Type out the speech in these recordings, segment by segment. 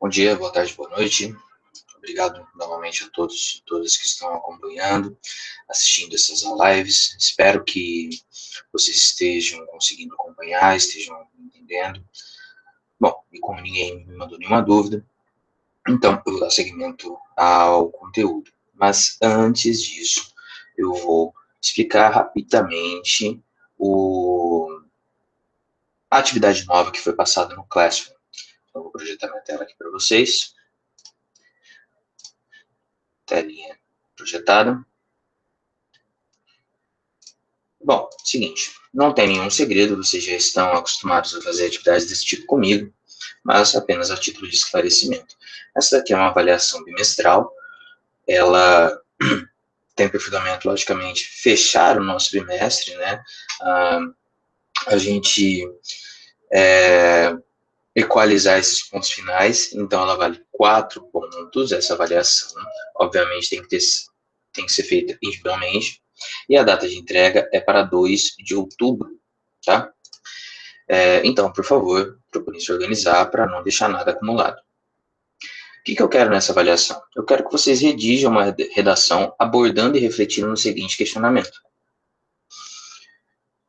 Bom dia, boa tarde, boa noite. Obrigado novamente a todos e todas que estão acompanhando, assistindo essas lives. Espero que vocês estejam conseguindo acompanhar, estejam entendendo. Bom, e como ninguém me mandou nenhuma dúvida, então eu vou dar seguimento ao conteúdo. Mas antes disso, eu vou explicar rapidamente a atividade nova que foi passada no Classroom. Então, eu vou projetar minha tela aqui para vocês. Telinha projetada. Bom, seguinte, não tem nenhum segredo, vocês já estão acostumados a fazer atividades desse tipo comigo, mas apenas a título de esclarecimento. Essa daqui é uma avaliação bimestral, ela tem o perfil, logicamente, fechar o nosso bimestre, né? A gente equalizar esses pontos finais, então ela vale 4 pontos, essa avaliação, obviamente tem que ser feita individualmente, e a data de entrega é para 2 de outubro, tá? Então, por favor, procurem se organizar para não deixar nada acumulado. O que eu quero nessa avaliação? Eu quero que vocês redigam uma redação abordando e refletindo no seguinte questionamento.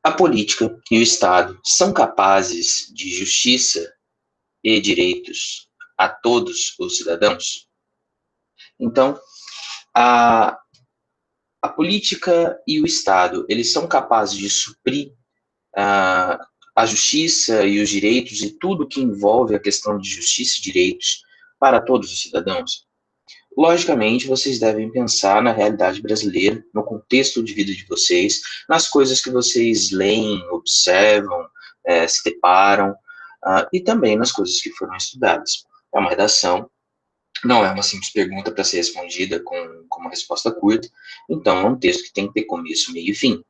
A política e o Estado são capazes de justiça e direitos a todos os cidadãos? Então, a política e o Estado, eles são capazes de suprir a justiça e os direitos e tudo que envolve a questão de justiça e direitos para todos os cidadãos? Logicamente, vocês devem pensar na realidade brasileira, no contexto de vida de vocês, nas coisas que vocês leem, observam, se deparam, e também nas coisas que foram estudadas. É uma redação, não é uma simples pergunta para ser respondida com uma resposta curta, então é um texto que tem que ter começo, meio e fim.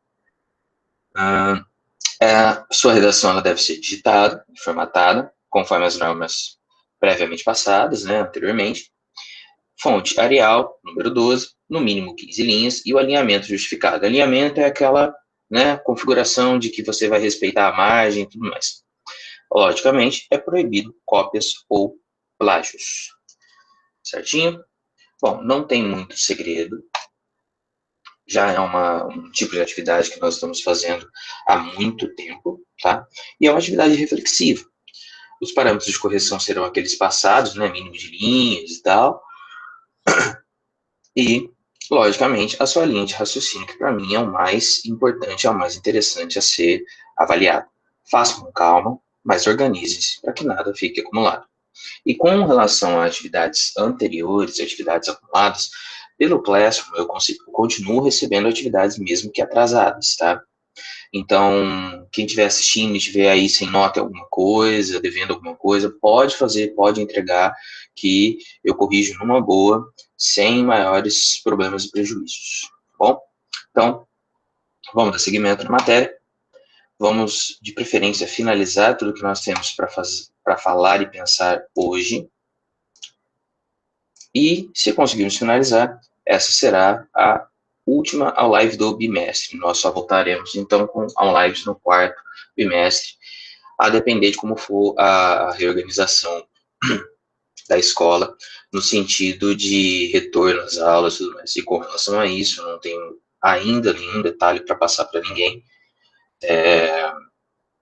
Sua redação ela deve ser digitada, formatada, conforme as normas previamente passadas, né, anteriormente. Fonte Arial, número 12, no mínimo 15 linhas, e o alinhamento justificado. Alinhamento é aquela, né, configuração de que você vai respeitar a margem e tudo mais. Logicamente, é proibido cópias ou plágios. Certinho? Bom, não tem muito segredo. Já é um tipo de atividade que nós estamos fazendo há muito tempo, tá? E é uma atividade reflexiva. Os parâmetros de correção serão aqueles passados, né, mínimo de linhas e tal. E, logicamente, a sua linha de raciocínio, que para mim é o mais importante, é o mais interessante a ser avaliado. Faça com calma, mas organize-se para que nada fique acumulado. E com relação a atividades anteriores, atividades acumuladas, pelo Classroom eu continuo recebendo atividades mesmo que atrasadas, tá? Então, quem estiver assistindo e estiver aí sem nota alguma coisa, devendo alguma coisa, pode fazer, pode entregar, que eu corrijo numa boa, sem maiores problemas e prejuízos, tá bom? Então, vamos dar seguimento na matéria. Vamos, de preferência, finalizar tudo que nós temos para falar e pensar hoje. E, se conseguirmos finalizar, essa será a última live do bimestre. Nós só voltaremos, então, com lives no quarto bimestre, a depender de como for a reorganização da escola, no sentido de retorno às aulas e tudo mais. E com relação a isso, eu não tenho ainda nenhum detalhe para passar para ninguém,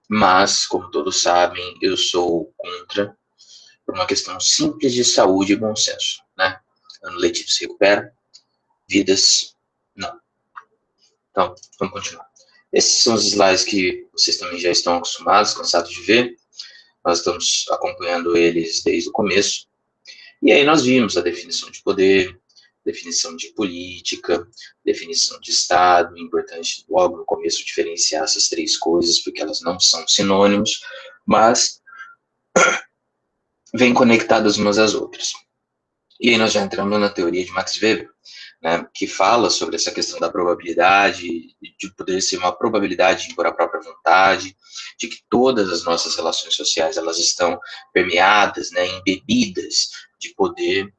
mas, como todos sabem, eu sou contra, por uma questão simples de saúde e bom senso, né? Ano letivo se recupera, vidas não. Então, vamos continuar. Esses são os slides que vocês também já estão acostumados, cansados de ver. Nós estamos acompanhando eles desde o começo. E aí nós vimos a definição de poder, definição de política, definição de Estado. É importante logo no começo diferenciar essas três coisas, porque elas não são sinônimos, mas vêm conectadas umas às outras. E aí nós já entramos na teoria de Max Weber, né, que fala sobre essa questão da probabilidade, de poder ser uma probabilidade por a própria vontade, de que todas as nossas relações sociais elas estão permeadas, né, embebidas de poder.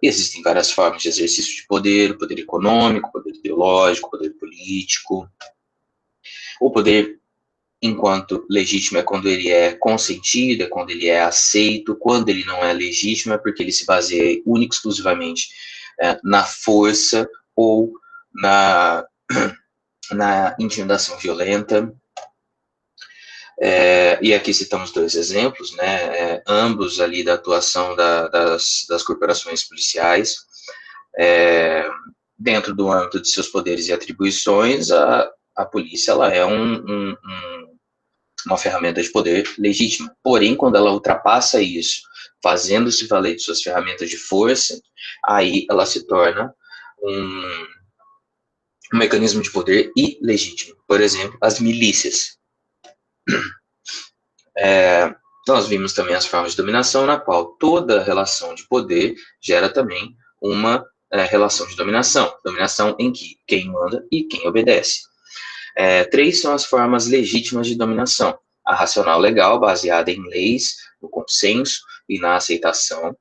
Existem várias formas de exercício de poder: o poder econômico, o poder ideológico, o poder político, o poder enquanto legítimo é quando ele é consentido, é quando ele é aceito, quando ele não é legítimo é porque ele se baseia única e exclusivamente na força ou na intimidação violenta. E aqui citamos dois exemplos, né, ambos ali da atuação das corporações policiais. Dentro do âmbito de seus poderes e atribuições, a polícia ela é uma ferramenta de poder legítima. Porém, quando ela ultrapassa isso, fazendo-se valer de suas ferramentas de força, aí ela se torna um mecanismo de poder ilegítimo. Por exemplo, as milícias. Nós vimos também as formas de dominação, na qual toda relação de poder gera também uma relação de dominação. Dominação em que quem manda e quem obedece. 3 são as formas legítimas de dominação. A racional legal, baseada em leis, no consenso e na aceitação.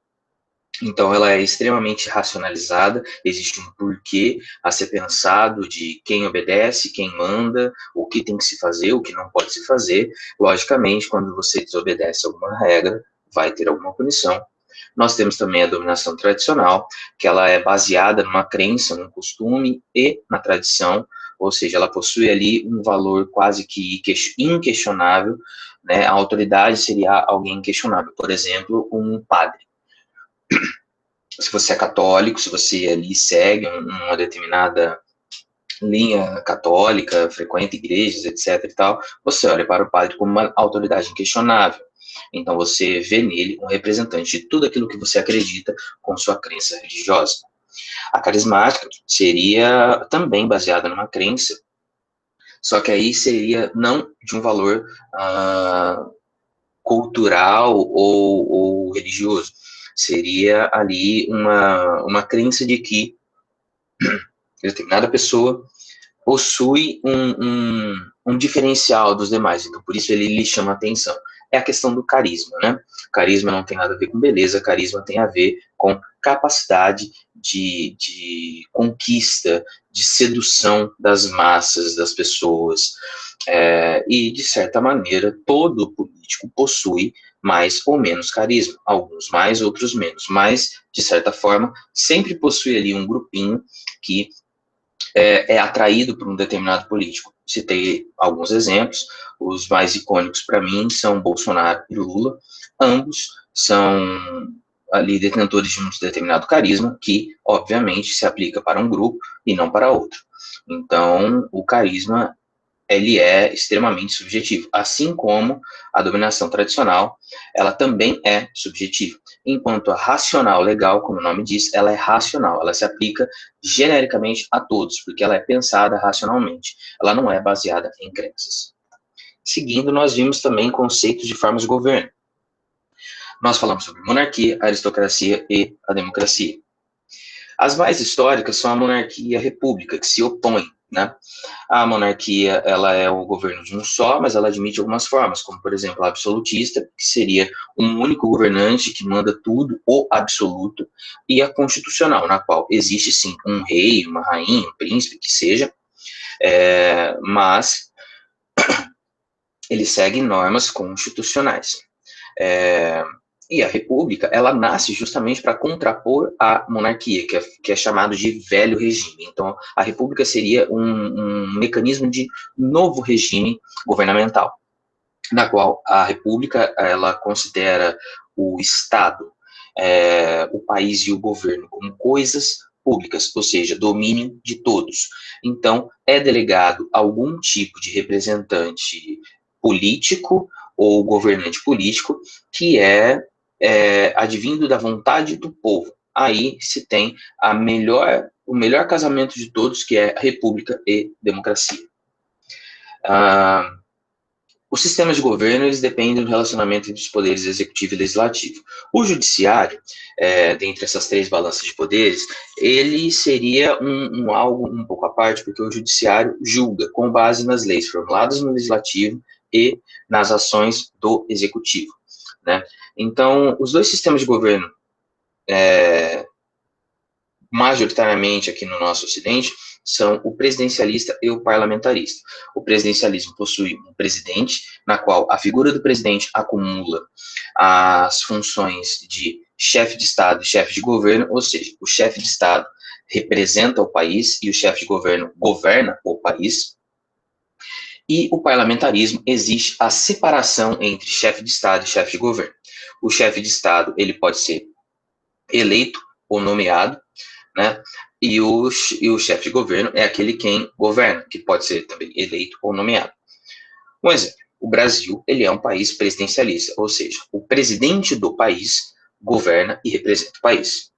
Então, ela é extremamente racionalizada, existe um porquê a ser pensado de quem obedece, quem manda, o que tem que se fazer, o que não pode se fazer. Logicamente, quando você desobedece alguma regra, vai ter alguma punição. Nós temos também a dominação tradicional, que ela é baseada numa crença, num costume e na tradição, ou seja, ela possui ali um valor quase que inquestionável, né? A autoridade seria alguém inquestionável, por exemplo, um padre. Se você é católico, se você ali segue uma determinada linha católica, frequenta igrejas, etc. e tal, você olha para o padre como uma autoridade inquestionável. Então você vê nele um representante de tudo aquilo que você acredita com sua crença religiosa. A carismática seria também baseada numa crença, só que aí seria não de um valor cultural ou religioso. Seria ali uma crença de que determinada pessoa possui um diferencial dos demais, então por isso ele lhe chama atenção. É a questão do carisma, né? Carisma não tem nada a ver com beleza, carisma tem a ver com capacidade de conquista, de sedução das massas, das pessoas. E, de certa maneira, todo político possui mais ou menos carisma, alguns mais, outros menos, mas, de certa forma, sempre possui ali um grupinho que é atraído por um determinado político. Citei alguns exemplos, os mais icônicos para mim são Bolsonaro e Lula, ambos são ali detentores de um determinado carisma que, obviamente, se aplica para um grupo e não para outro. Então, o carisma ele é extremamente subjetivo, assim como a dominação tradicional, ela também é subjetiva. Enquanto a racional legal, como o nome diz, ela é racional, ela se aplica genericamente a todos, porque ela é pensada racionalmente, ela não é baseada em crenças. Seguindo, nós vimos também conceitos de formas de governo. Nós falamos sobre monarquia, aristocracia e a democracia. As mais históricas são a monarquia e a república, que se opõem, né? A monarquia, ela é o governo de um só, mas ela admite algumas formas, como, por exemplo, a absolutista, que seria um único governante que manda tudo, o absoluto, e a constitucional, na qual existe, sim, um rei, uma rainha, um príncipe, que seja, mas ele segue normas constitucionais. E a república, ela nasce justamente para contrapor a monarquia, que é chamado de velho regime. Então, a república seria um mecanismo de novo regime governamental, na qual a república, ela considera o Estado, o país e o governo como coisas públicas, ou seja, domínio de todos. Então, é delegado algum tipo de representante político ou governante político que é advindo da vontade do povo. Aí se tem o melhor casamento de todos, que é república e democracia. Os sistemas de governo, eles dependem do relacionamento entre os poderes executivo e legislativo. O judiciário, dentre essas 3 balanças de poderes, ele seria algo um pouco à parte, porque o judiciário julga com base nas leis formuladas no legislativo e nas ações do executivo, né? Então, os 2 sistemas de governo majoritariamente aqui no nosso Ocidente, são o presidencialista e o parlamentarista. O presidencialismo possui um presidente, na qual a figura do presidente acumula as funções de chefe de Estado e chefe de governo, ou seja, o chefe de Estado representa o país e o chefe de governo governa o país. E o parlamentarismo existe a separação entre chefe de Estado e chefe de governo. O chefe de Estado ele pode ser eleito ou nomeado, né? E o chefe de governo é aquele quem governa, que pode ser também eleito ou nomeado. Um exemplo, o Brasil ele é um país presidencialista, ou seja, o presidente do país governa e representa o país.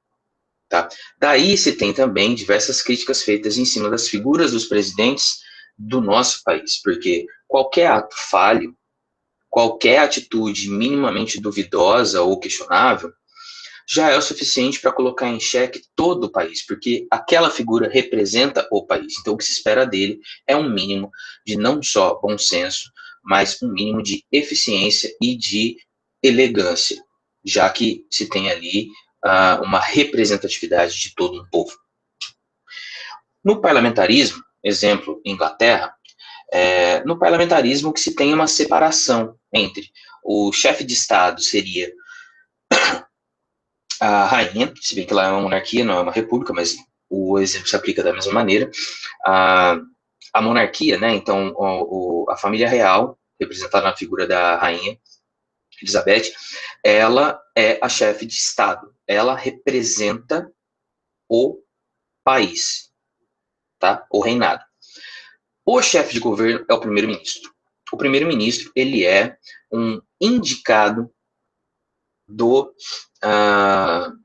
Tá? Daí se tem também diversas críticas feitas em cima das figuras dos presidentes do nosso país, porque qualquer ato falho, qualquer atitude minimamente duvidosa ou questionável, já é o suficiente para colocar em xeque todo o país, porque aquela figura representa o país. Então, o que se espera dele é um mínimo de não só bom senso, mas um mínimo de eficiência e de elegância, já que se tem ali uma representatividade de todo um povo. No parlamentarismo, exemplo, Inglaterra, no parlamentarismo que se tem uma separação entre o chefe de Estado seria a rainha, se bem que ela é uma monarquia, não é uma república, mas o exemplo se aplica da mesma maneira. A monarquia, né, então a família real, representada na figura da rainha Elizabeth, ela é a chefe de Estado, ela representa o país, tá? O reinado. O chefe de governo é o primeiro-ministro. O primeiro-ministro, ele é um indicado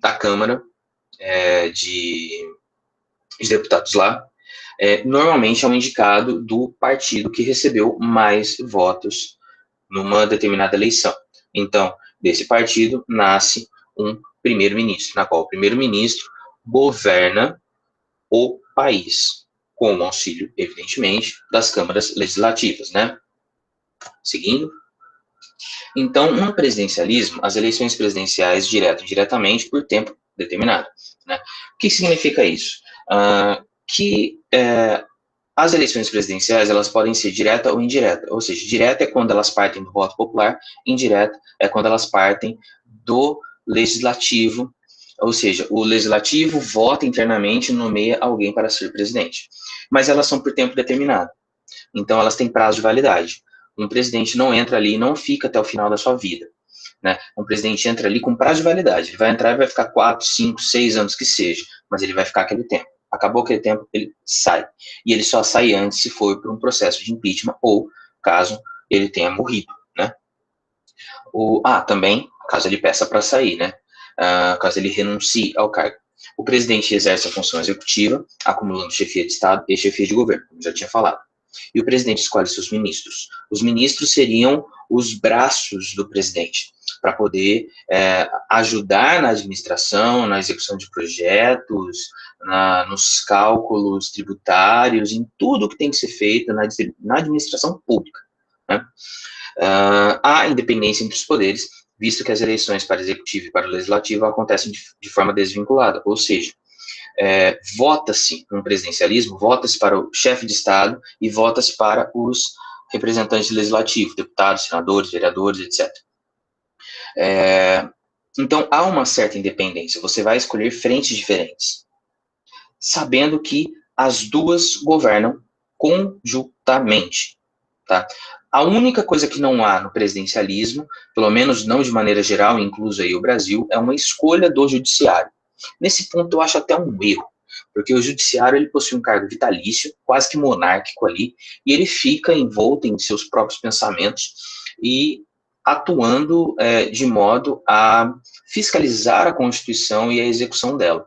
da Câmara de deputados lá, normalmente é um indicado do partido que recebeu mais votos numa determinada eleição. Então, desse partido nasce um primeiro-ministro, na qual o primeiro-ministro governa o país, com o auxílio, evidentemente, das câmaras legislativas, né? Seguindo. Então, no presidencialismo, as eleições presidenciais, direto e indiretamente, por tempo determinado. Né? O que significa isso? Que as eleições presidenciais elas podem ser direta ou indireta, ou seja, direta é quando elas partem do voto popular, indireta é quando elas partem do legislativo, ou seja, o legislativo vota internamente e nomeia alguém para ser presidente. Mas elas são por tempo determinado, então elas têm prazo de validade. Um presidente não entra ali e não fica até o final da sua vida. Né? Um presidente entra ali com prazo de validade, ele vai entrar e vai ficar 4, 5, 6 anos que seja, mas ele vai ficar aquele tempo. Acabou aquele tempo, ele sai. E ele só sai antes se for por um processo de impeachment ou caso ele tenha morrido, né? Também, caso ele peça para sair, né? Caso ele renuncie ao cargo. O presidente exerce a função executiva, acumulando chefia de Estado e chefia de governo, como já tinha falado. E o presidente escolhe seus ministros. Os ministros seriam os braços do presidente, para poder ajudar na administração, na execução de projetos, nos cálculos tributários, em tudo que tem que ser feito na administração pública. Né? Há independência entre os poderes, visto que as eleições para o executivo e para o legislativo acontecem de forma desvinculada, ou seja, vota-se no presidencialismo, vota-se para o chefe de Estado e vota-se para os representantes legislativos, deputados, senadores, vereadores, etc. Então, há uma certa independência, você vai escolher frentes diferentes, sabendo que as duas governam conjuntamente, tá? A única coisa que não há no presidencialismo, pelo menos não de maneira geral, incluso aí o Brasil, é uma escolha do judiciário. Nesse ponto eu acho até um erro, porque o judiciário ele possui um cargo vitalício, quase que monárquico ali, e ele fica envolto em seus próprios pensamentos e atuando de modo a fiscalizar a Constituição e a execução dela,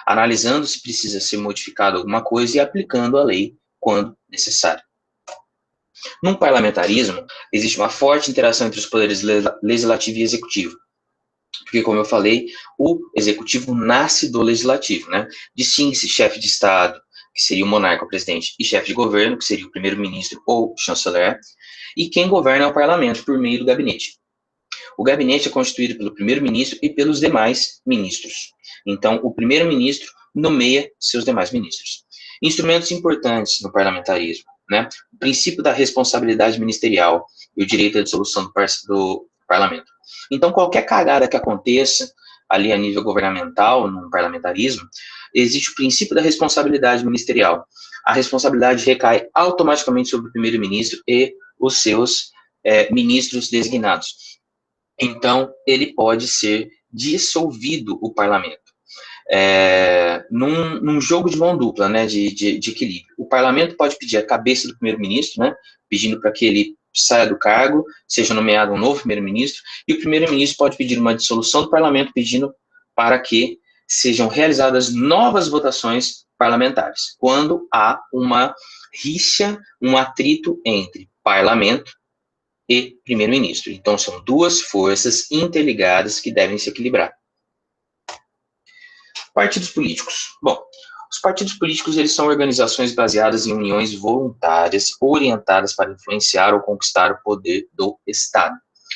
analisando se precisa ser modificado alguma coisa e aplicando a lei quando necessário. Num parlamentarismo, existe uma forte interação entre os poderes legislativo e executivo, porque, como eu falei, o executivo nasce do legislativo, né? Distingue-se chefe de Estado, que seria o monarca, o presidente, e chefe de governo, que seria o primeiro-ministro ou chanceler, e quem governa é o parlamento por meio do gabinete. O gabinete é constituído pelo primeiro-ministro e pelos demais ministros. Então, o primeiro-ministro nomeia seus demais ministros. Instrumentos importantes no parlamentarismo, né? O princípio da responsabilidade ministerial e o direito à dissolução do parlamento. Então, qualquer cagada que aconteça ali a nível governamental, no parlamentarismo, existe o princípio da responsabilidade ministerial. A responsabilidade recai automaticamente sobre o primeiro-ministro e os seus ministros designados. Então, ele pode ser dissolvido, o parlamento. Num jogo de mão dupla, né, de equilíbrio. O parlamento pode pedir a cabeça do primeiro-ministro, né, pedindo para que ele saia do cargo, seja nomeado um novo primeiro-ministro, e o primeiro-ministro pode pedir uma dissolução do parlamento, pedindo para que sejam realizadas novas votações parlamentares, quando há uma rixa, um atrito entre parlamento e primeiro-ministro. Então, são duas forças interligadas que devem se equilibrar. Partidos políticos. Bom, os partidos políticos, eles são organizações baseadas em uniões voluntárias, orientadas para influenciar ou conquistar o poder do Estado.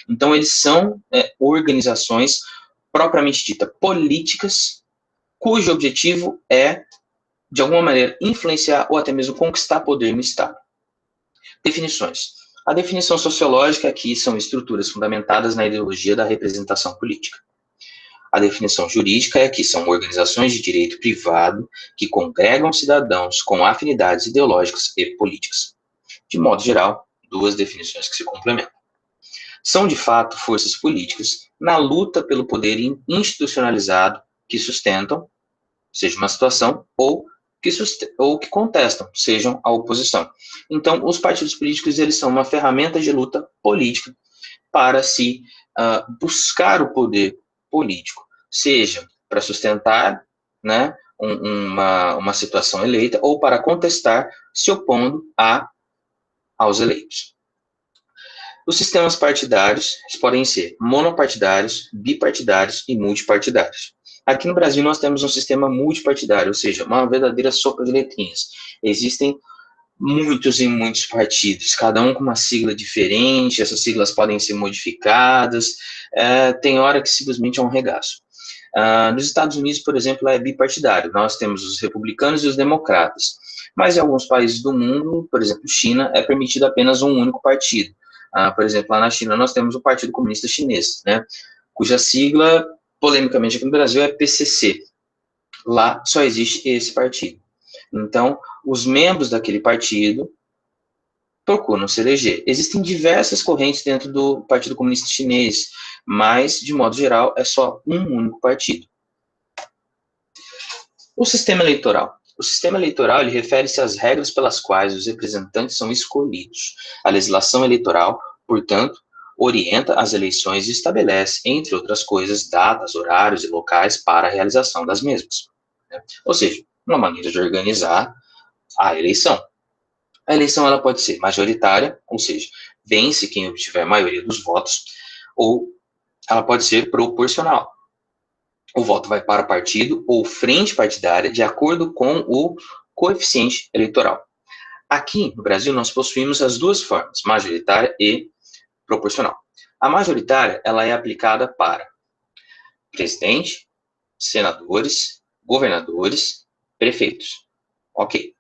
Então, eles são organizações propriamente dita políticas, cujo objetivo é, de alguma maneira, influenciar ou até mesmo conquistar poder no Estado. Definições. A definição sociológica aqui são estruturas fundamentadas na ideologia da representação política. A definição jurídica é que são organizações de direito privado que congregam cidadãos com afinidades ideológicas e políticas. De modo geral, duas definições que se complementam. São, de fato, forças políticas na luta pelo poder institucionalizado que sustentam, seja uma situação, ou que contestam, sejam a oposição. Então, os partidos políticos, eles são uma ferramenta de luta política para se buscar o poder político, seja para sustentar, né, uma situação eleita, ou para contestar, se opondo aos eleitos. Os sistemas partidários podem ser monopartidários, bipartidários e multipartidários. Aqui no Brasil nós temos um sistema multipartidário, ou seja, uma verdadeira sopa de letrinhas. Existem muitos e muitos partidos, cada um com uma sigla diferente, essas siglas podem ser modificadas, tem hora que simplesmente é um regaço. Nos Estados Unidos, por exemplo, é bipartidário, nós temos os republicanos e os democratas, mas em alguns países do mundo, por exemplo, China, é permitido apenas um único partido. Por exemplo, lá na China nós temos o Partido Comunista Chinês, né, cuja sigla, polemicamente aqui no Brasil, é PCC. Lá só existe esse partido. Então, os membros daquele partido procuram se eleger. Existem diversas correntes dentro do Partido Comunista Chinês, mas, de modo geral, é só um único partido. O sistema eleitoral. O sistema eleitoral ele refere-se às regras pelas quais os representantes são escolhidos. A legislação eleitoral, portanto, orienta as eleições e estabelece, entre outras coisas, datas, horários e locais para a realização das mesmas. Ou seja, uma maneira de organizar a eleição. A eleição ela pode ser majoritária, ou seja, vence quem obtiver a maioria dos votos, ou ela pode ser proporcional. O voto vai para partido ou frente partidária de acordo com o coeficiente eleitoral. Aqui no Brasil nós possuímos as duas formas, majoritária e proporcional. A majoritária ela é aplicada para presidente, senadores, governadores, prefeitos. Ok.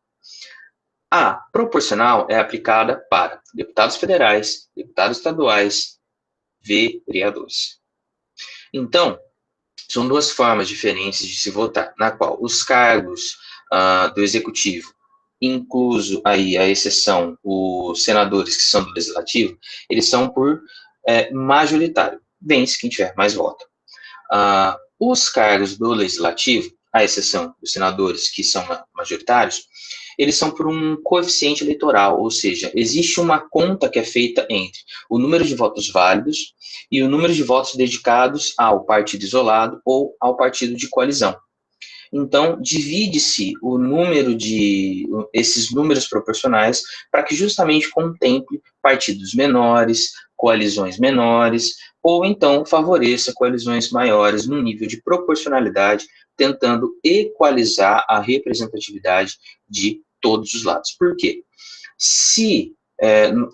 A proporcional é aplicada para deputados federais, deputados estaduais, vereadores. Então, são duas formas diferentes de se votar, na qual os cargos do executivo, incluso aí a exceção os senadores que são do legislativo, eles são por majoritário, vence quem tiver mais voto. Os cargos do legislativo, à exceção dos senadores que são majoritários, eles são por um coeficiente eleitoral, ou seja, existe uma conta que é feita entre o número de votos válidos e o número de votos dedicados ao partido isolado ou ao partido de coalizão. Então, divide-se o número esses números proporcionais para que justamente contemple partidos menores, coalizões menores, ou então favoreça coalizões maiores no nível de proporcionalidade, tentando equalizar a representatividade de todos os lados. Por quê? Se,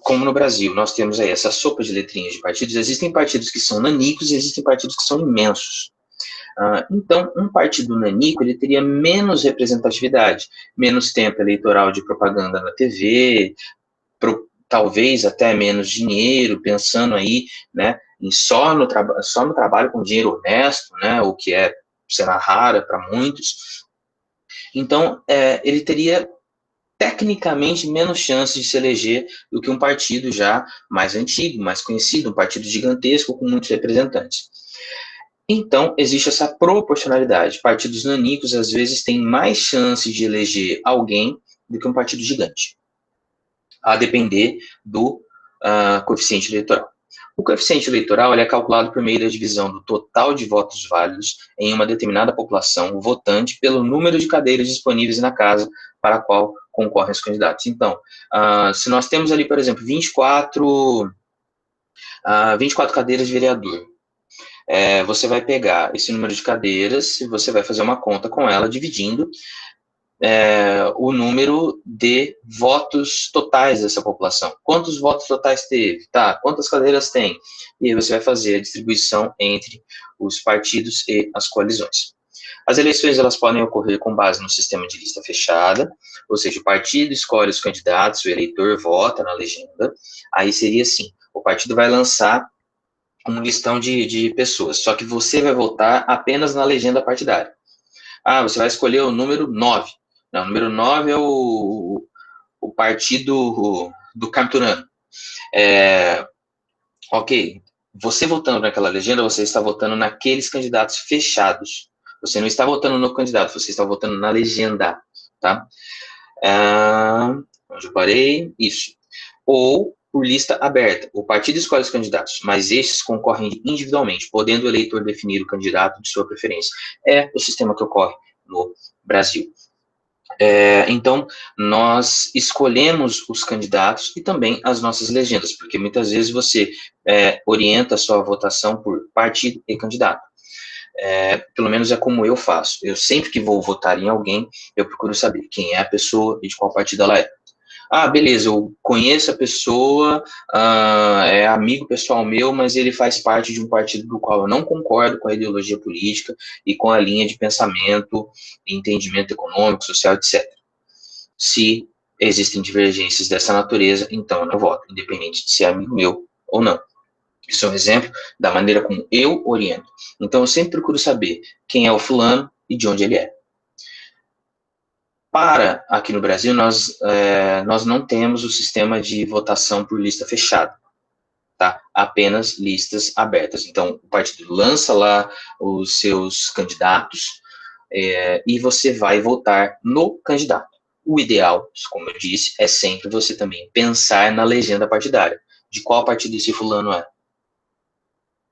como no Brasil, nós temos aí essa sopa de letrinhas de partidos, existem partidos que são nanicos e existem partidos que são imensos. Então, um partido nanico, ele teria menos representatividade, menos tempo eleitoral de propaganda na TV, talvez até menos dinheiro, pensando aí, né, só no trabalho com dinheiro honesto, né, o que é cena rara para muitos. Então, ele teria tecnicamente menos chances de se eleger do que um partido já mais antigo, mais conhecido, um partido gigantesco com muitos representantes. Então, existe essa proporcionalidade. Partidos nanicos, às vezes, têm mais chances de eleger alguém do que um partido gigante, a depender do coeficiente eleitoral. O coeficiente eleitoral é calculado por meio da divisão do total de votos válidos em uma determinada população votante pelo número de cadeiras disponíveis na casa para a qual concorrem os candidatos. Então, se nós temos ali, por exemplo, 24 cadeiras de vereador, você vai pegar esse número de cadeiras e você vai fazer uma conta com ela, dividindo o número de votos totais dessa população. Quantos votos totais teve? Tá, quantas cadeiras tem? E aí você vai fazer a distribuição entre os partidos e as coalizões. As eleições, elas podem ocorrer com base no sistema de lista fechada, ou seja, o partido escolhe os candidatos, o eleitor vota na legenda. Aí seria assim, o partido vai lançar um listão de pessoas, só que você vai votar apenas na legenda partidária. Você vai escolher o número 9. Não, o número 9 é o partido do Carturano. Ok, você votando naquela legenda, você está votando naqueles candidatos fechados. Você não está votando no candidato, você está votando na legenda, tá? Onde eu parei? Isso. Ou por lista aberta. O partido escolhe os candidatos, mas estes concorrem individualmente, podendo o eleitor definir o candidato de sua preferência. É o sistema que ocorre no Brasil. Então, nós escolhemos os candidatos e também as nossas legendas, porque muitas vezes você orienta a sua votação por partido e candidato. Pelo menos é como eu faço. Eu sempre que vou votar em alguém, eu procuro saber quem é a pessoa e de qual partido ela é. Beleza, eu conheço a pessoa, é amigo pessoal meu, mas ele faz parte de um partido do qual eu não concordo com a ideologia política e com a linha de pensamento, entendimento econômico, social, etc. Se existem divergências dessa natureza, então eu não voto, independente de ser amigo meu ou não. Isso é um exemplo da maneira como eu oriento. Então eu sempre procuro saber quem é o fulano e de onde ele é. Aqui no Brasil, nós não temos o sistema de votação por lista fechada, tá? Apenas listas abertas. Então, o partido lança lá os seus candidatos e você vai votar no candidato. O ideal, como eu disse, é sempre você também pensar na legenda partidária. De qual partido esse fulano é?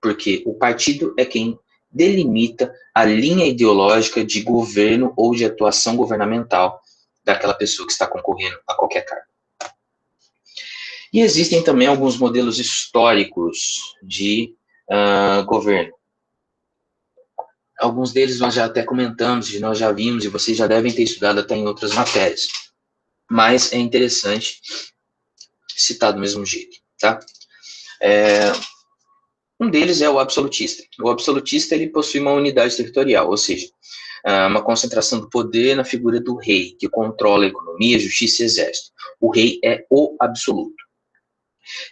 Porque o partido é quem delimita a linha ideológica de governo ou de atuação governamental daquela pessoa que está concorrendo a qualquer cargo. E existem também alguns modelos históricos de governo. Alguns deles nós já até comentamos, nós já vimos, e vocês já devem ter estudado até em outras matérias. Mas é interessante citar do mesmo jeito, tá? Um deles é o absolutista. O absolutista, ele possui uma unidade territorial, ou seja, uma concentração do poder na figura do rei, que controla a economia, justiça e exército. O rei é o absoluto.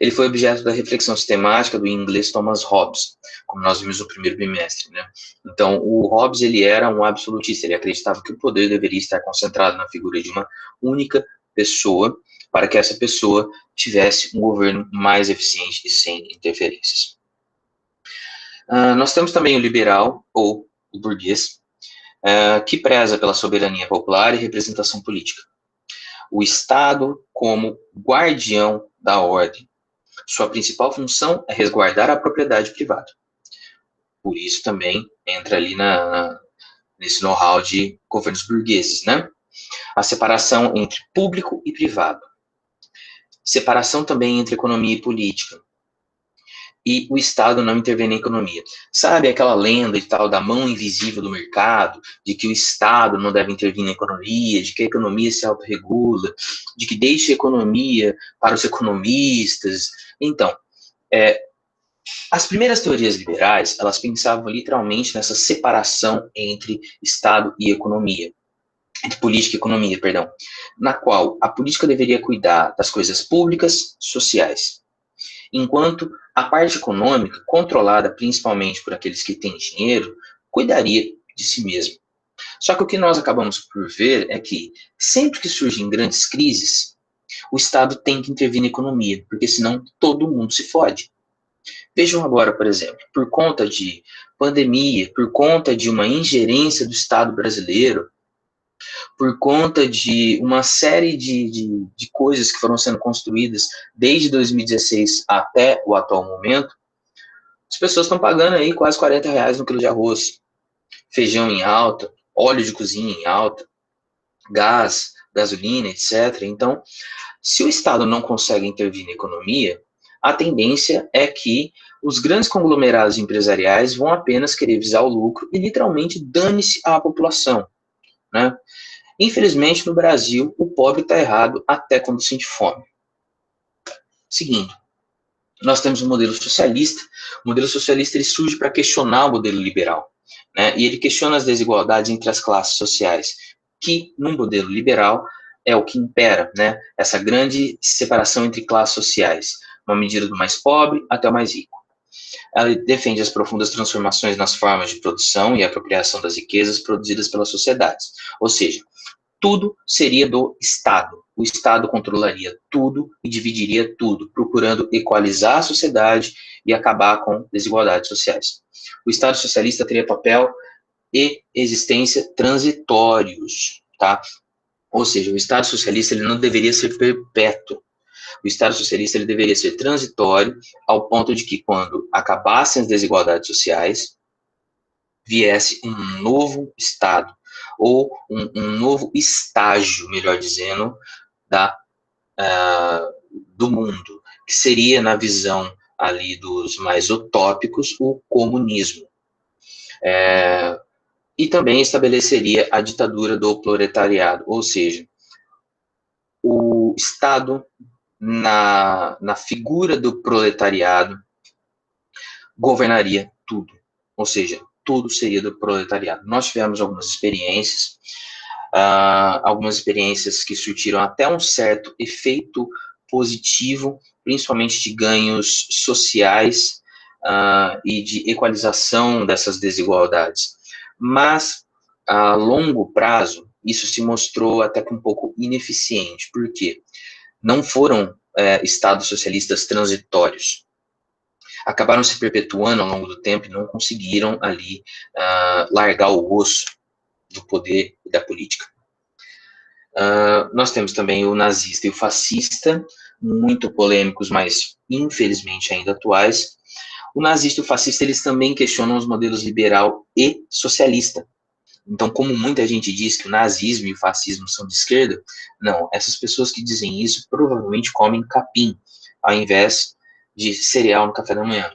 Ele foi objeto da reflexão sistemática do inglês Thomas Hobbes, como nós vimos no primeiro bimestre, né? Então, o Hobbes, ele era um absolutista, ele acreditava que o poder deveria estar concentrado na figura de uma única pessoa, para que essa pessoa tivesse um governo mais eficiente e sem interferências. Nós temos também o liberal, ou o burguês, que preza pela soberania popular e representação política. O Estado como guardião da ordem. Sua principal função é resguardar a propriedade privada. Por isso também entra ali nesse know-how de governos burgueses, né? A separação entre público e privado. Separação também entre economia e política. E o Estado não intervém na economia. Sabe aquela lenda e tal da mão invisível do mercado, de que o Estado não deve intervir na economia, de que a economia se autorregula, de que deixa a economia para os economistas? Então, As primeiras teorias liberais, elas pensavam literalmente nessa separação entre Estado e economia, entre política e economia, perdão, na qual a política deveria cuidar das coisas públicas, sociais, enquanto a parte econômica, controlada principalmente por aqueles que têm dinheiro, cuidaria de si mesmo. Só que o que nós acabamos por ver é que sempre que surgem grandes crises, o Estado tem que intervir na economia, porque senão todo mundo se fode. Vejam agora, por exemplo, por conta de pandemia, por conta de uma ingerência do Estado brasileiro, por conta de uma série de coisas que foram sendo construídas desde 2016 até o atual momento, as pessoas estão pagando aí quase R$ 40 no quilo de arroz, feijão em alta, óleo de cozinha em alta, gás, gasolina, etc. Então, se o Estado não consegue intervir na economia, a tendência é que os grandes conglomerados empresariais vão apenas querer visar o lucro e literalmente dane-se à população, né? Infelizmente, no Brasil, o pobre está errado até quando sente fome. Seguindo, nós temos um modelo socialista. O modelo socialista ele surge para questionar o modelo liberal, né? E ele questiona as desigualdades entre as classes sociais, que no modelo liberal é o que impera, né? Essa grande separação entre classes sociais, uma medida do mais pobre até o mais rico. Ela defende as profundas transformações nas formas de produção e apropriação das riquezas produzidas pelas sociedades, ou seja, tudo seria do Estado. O Estado controlaria tudo e dividiria tudo, procurando equalizar a sociedade e acabar com desigualdades sociais. O Estado socialista teria papel e existência transitórios, tá? Ou seja, o Estado socialista ele não deveria ser perpétuo. O Estado socialista ele deveria ser transitório, ao ponto de que, quando acabassem as desigualdades sociais, viesse um novo Estado, ou um novo estágio, melhor dizendo, do mundo, que seria, na visão ali dos mais utópicos, o comunismo. E também estabeleceria a ditadura do proletariado, ou seja, o Estado, na figura do proletariado, governaria tudo, ou seja, tudo seria do proletariado. Nós tivemos algumas experiências que surtiram até um certo efeito positivo, principalmente de ganhos sociais e de equalização dessas desigualdades. Mas, a longo prazo, isso se mostrou até que um pouco ineficiente, porque não foram estados socialistas transitórios. Acabaram se perpetuando ao longo do tempo e não conseguiram ali largar o osso do poder e da política. Nós temos também o nazista e o fascista, muito polêmicos, mas infelizmente ainda atuais. O nazista e o fascista, eles também questionam os modelos liberal e socialista. Então, como muita gente diz que o nazismo e o fascismo são de esquerda, não, essas pessoas que dizem isso provavelmente comem capim, ao invés de cereal no café da manhã.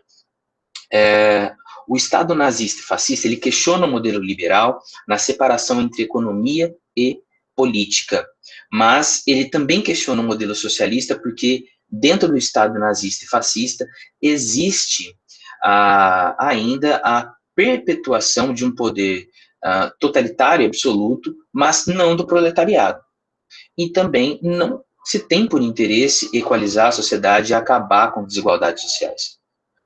O Estado nazista e fascista, ele questiona o modelo liberal na separação entre economia e política, mas ele também questiona o modelo socialista porque dentro do Estado nazista e fascista existe ainda a perpetuação de um poder totalitário absoluto, mas não do proletariado. E também não se tem por interesse equalizar a sociedade e acabar com desigualdades sociais.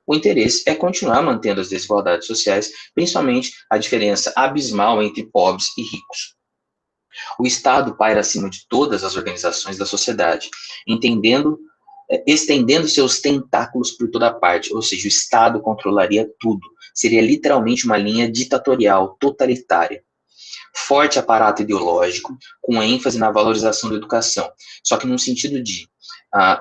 O interesse é continuar mantendo as desigualdades sociais, principalmente a diferença abismal entre pobres e ricos. O Estado paira acima de todas as organizações da sociedade, estendendo seus tentáculos por toda parte, ou seja, o Estado controlaria tudo, seria literalmente uma linha ditatorial, totalitária. Forte aparato ideológico, com ênfase na valorização da educação, só que num sentido de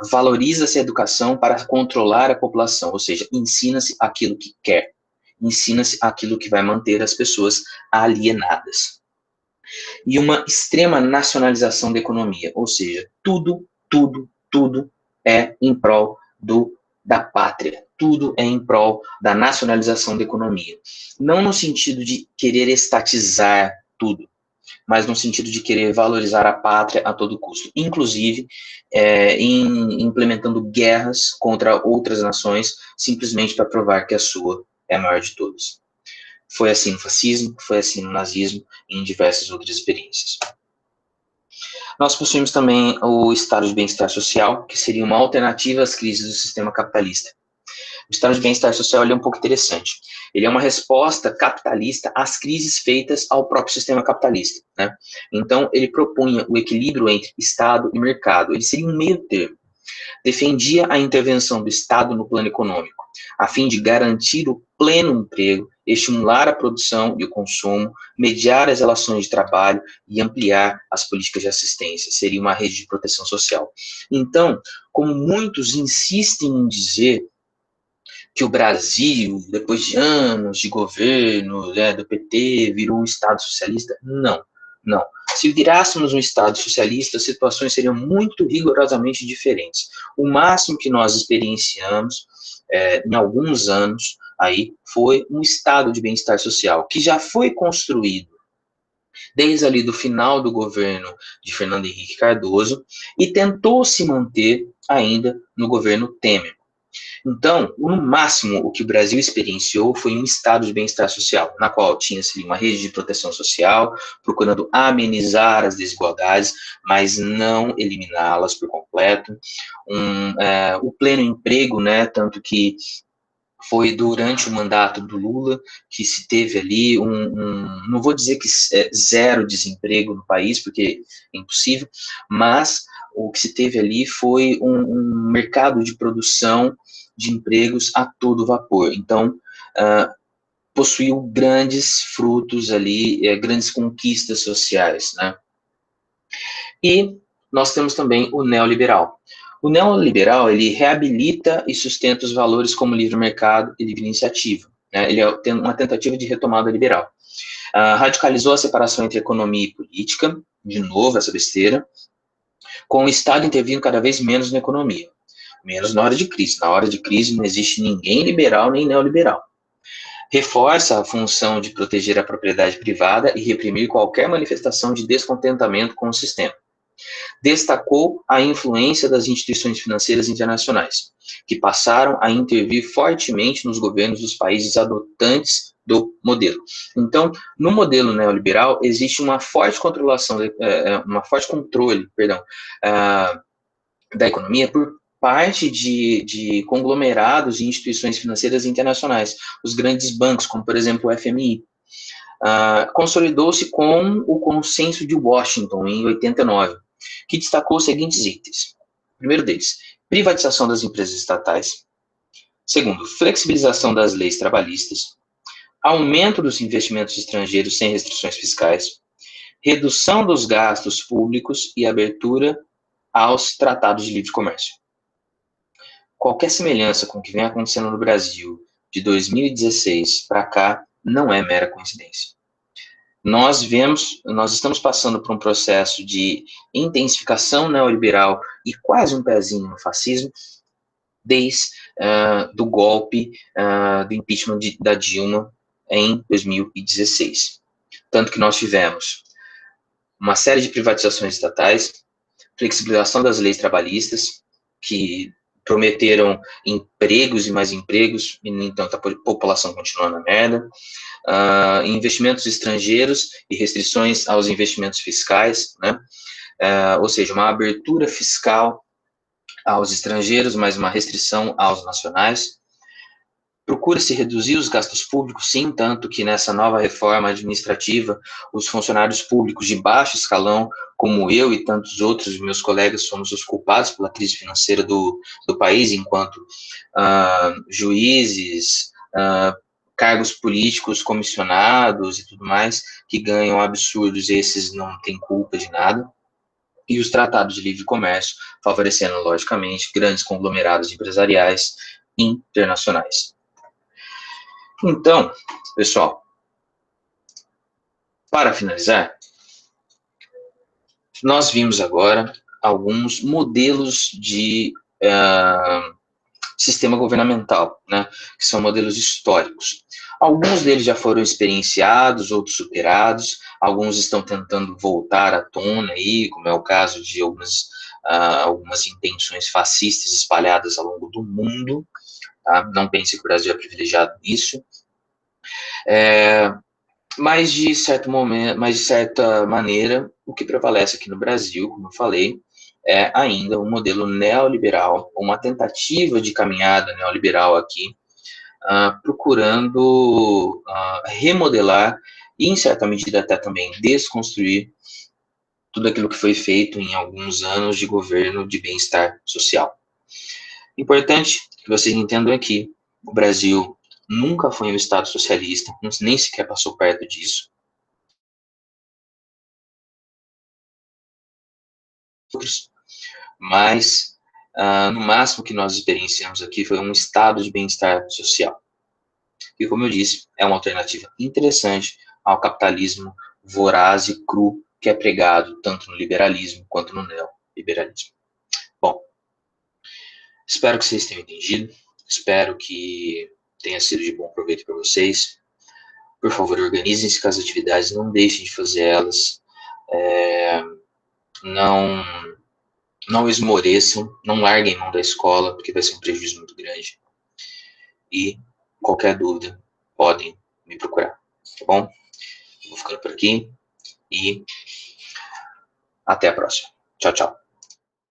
valoriza-se a educação para controlar a população, ou seja, ensina-se aquilo que quer, ensina-se aquilo que vai manter as pessoas alienadas. E uma extrema nacionalização da economia, ou seja, tudo é em prol da pátria, tudo é em prol da nacionalização da economia. Não no sentido de querer estatizar tudo, mas no sentido de querer valorizar a pátria a todo custo, inclusive implementando guerras contra outras nações, simplesmente para provar que a sua é a maior de todas. Foi assim no fascismo, foi assim no nazismo e em diversas outras experiências. Nós possuímos também o estado de bem-estar social, que seria uma alternativa às crises do sistema capitalista. O estado de bem-estar social é um pouco interessante. Ele é uma resposta capitalista às crises feitas ao próprio sistema capitalista, né? Então, ele propunha o equilíbrio entre Estado e mercado. Ele seria um meio termo. Defendia a intervenção do Estado no plano econômico, a fim de garantir o pleno emprego, estimular a produção e o consumo, mediar as relações de trabalho e ampliar as políticas de assistência. Seria uma rede de proteção social. Então, como muitos insistem em dizer que o Brasil, depois de anos de governo, né, do PT, virou um Estado socialista, não. Se virássemos um Estado socialista, as situações seriam muito rigorosamente diferentes. O máximo que nós experienciamos em alguns anos aí foi um estado de bem-estar social, que já foi construído desde ali do final do governo de Fernando Henrique Cardoso e tentou se manter ainda no governo Temer. Então, no máximo, o que o Brasil experienciou foi um estado de bem-estar social, na qual tinha-se uma rede de proteção social, procurando amenizar as desigualdades, mas não eliminá-las por completo. O pleno emprego, né, tanto que foi durante o mandato do Lula que se teve ali não vou dizer que zero desemprego no país, porque é impossível, mas o que se teve ali foi um mercado de produção de empregos a todo vapor. Então, possuiu grandes frutos ali, grandes conquistas sociais, né? E nós temos também o neoliberal. O neoliberal, ele reabilita e sustenta os valores como livre mercado e livre iniciativa, né? Ele tem uma tentativa de retomada liberal. Radicalizou a separação entre economia e política, de novo essa besteira, com o Estado intervindo cada vez menos na economia. Menos na hora de crise. Na hora de crise não existe ninguém liberal nem neoliberal. Reforça a função de proteger a propriedade privada e reprimir qualquer manifestação de descontentamento com o sistema. Destacou a influência das instituições financeiras internacionais, que passaram a intervir fortemente nos governos dos países adotantes do modelo. Então, no modelo neoliberal, existe uma forte controle, da economia por parte de conglomerados e instituições financeiras internacionais, os grandes bancos, como por exemplo o FMI. Consolidou-se com o Consenso de Washington, em 89, que destacou os seguintes itens. Primeiro deles, privatização das empresas estatais. Segundo, flexibilização das leis trabalhistas. Aumento dos investimentos estrangeiros sem restrições fiscais. Redução dos gastos públicos e abertura aos tratados de livre comércio. Qualquer semelhança com o que vem acontecendo no Brasil de 2016 para cá não é mera coincidência. Nós estamos passando por um processo de intensificação neoliberal e quase um pezinho no fascismo, desde do golpe do impeachment da Dilma em 2016. Tanto que nós tivemos uma série de privatizações estatais, flexibilização das leis trabalhistas, que prometeram empregos e mais empregos, e, no entanto, a população continua na merda, investimentos estrangeiros e restrições aos investimentos fiscais, né? Ou seja, uma abertura fiscal aos estrangeiros, mas uma restrição aos nacionais. Procura-se reduzir os gastos públicos, sim, tanto que nessa nova reforma administrativa, os funcionários públicos de baixo escalão, como eu e tantos outros meus colegas, somos os culpados pela crise financeira do país, enquanto juízes, cargos políticos, comissionados e tudo mais, que ganham absurdos, esses não têm culpa de nada. E os tratados de livre comércio, favorecendo, logicamente, grandes conglomerados empresariais internacionais. Então, pessoal, para finalizar, nós vimos agora alguns modelos de sistema governamental, né, que são modelos históricos. Alguns deles já foram experienciados, outros superados, alguns estão tentando voltar à tona, aí, como é o caso de algumas intenções fascistas espalhadas ao longo do mundo. Tá? Não pense que o Brasil é privilegiado nisso. Mas de certa maneira, o que prevalece aqui no Brasil, como eu falei, é ainda um modelo neoliberal, uma tentativa de caminhada neoliberal aqui, procurando remodelar e, em certa medida, até também desconstruir tudo aquilo que foi feito em alguns anos de governo de bem-estar social. Importante que vocês entendam aqui, o Brasil nunca foi um Estado socialista, nem sequer passou perto disso. Mas, no máximo que nós experienciamos aqui foi um estado de bem-estar social. E, como eu disse, é uma alternativa interessante ao capitalismo voraz e cru que é pregado tanto no liberalismo quanto no neoliberalismo. Bom, espero que vocês tenham entendido, espero que tenha sido de bom proveito para vocês. Por favor, organizem-se com as atividades, não deixem de fazer elas, não esmoreçam, não larguem mão da escola, porque vai ser um prejuízo muito grande. E qualquer dúvida, podem me procurar, tá bom? Vou ficando por aqui e até a próxima. Tchau, tchau.